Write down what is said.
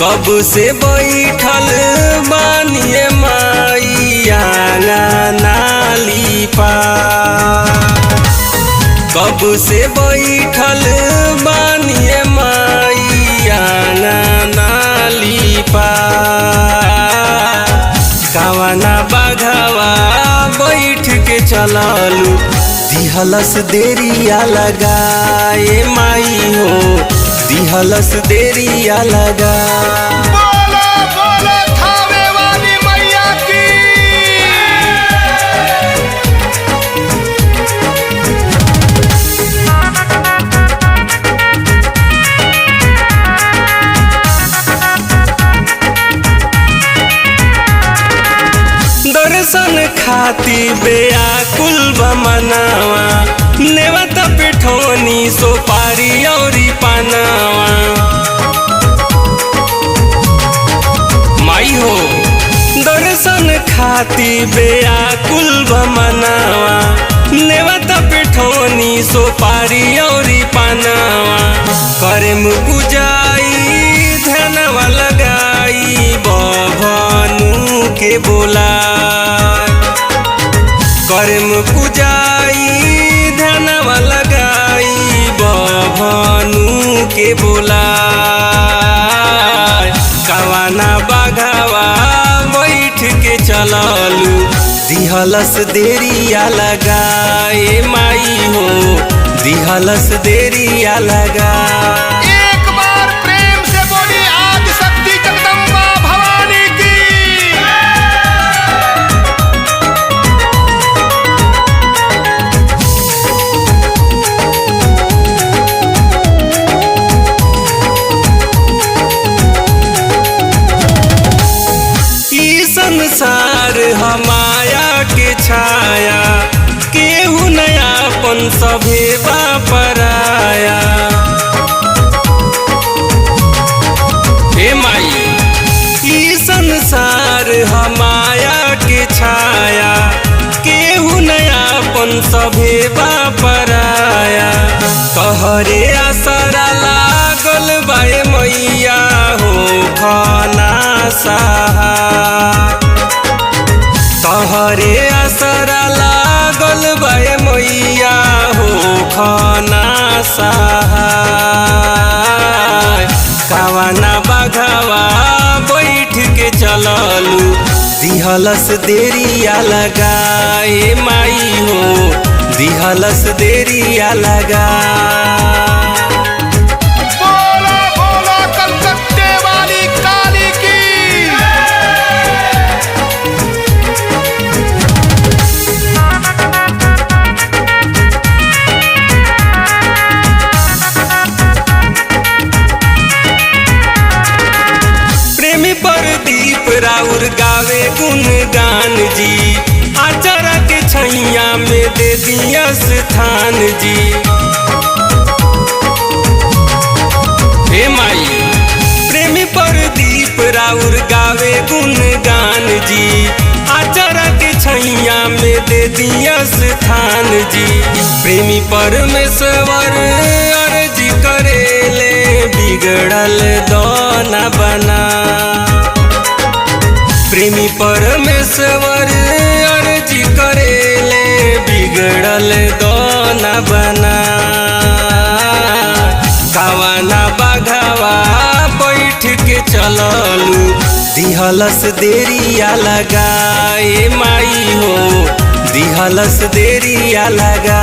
कब से बैठल बानिए माइया नाली पा, कब से बैठल बानिए माइया नाली पा। कावना बाघवा बैठ के चललू दिहलस देरिया लगाए माई हो, दिहलस देरिया लगा। बोलो बोलो थावे वाली मैया की। दर्शन खाती बेआकुल बमनावा, नेवता पिठौनी सोपारी औरी पानावा। माई हो दर्शन खाती बेआकुल बमनावा, नेवता पिठौनी सोपारी औरी पानावा। करम पूजाई धनवा लगाई बभनु के बोला, करम पूजाई धनवा लगाई बभनु के बोला। कावना बाघवा बैठ के चललू दिहलस देरिया लगाए माई हो, दिहलस देरिया लगा। एक बार प्रेम से बोली आदि शक्ति जगदम्बा भवानी की। ई संसार हमाया के छाया, केहू नयापन सभे पराया। हे माई ई संसार हमाया के छाया, केहू नयापन सभे पराया। तोहरे असरा लागल बाए मैया हो खाना सहा, तोहरे असरा लागल बाए मैया हो खाना सहा। कावना बाघवा बैठ के चललू दिहलस देरिया लगाए माई हो, दिहलस देरिया लगा। बोलो बोलो कलकत्ते वाली काली की। प्रेमी प्रदीप राउर गावे गुणगान जी, आचरा के छैया में दे दिया स्थान जी। हे माई प्रेमी प्रदीप राउर गावे गुणगान जी, आचरा के छैया में दे दिया स्थान जी। प्रेमी परमेश्वर अर्जी करेले बिगड़ल दोना बना, प्रेमी परमेश्वर अर्जी करेले बिगड़ल दोना बना। कावना बाघवा बैठ के चललू दिहलस देरिया लगाए माई हो, दिहलस देरिया लगा।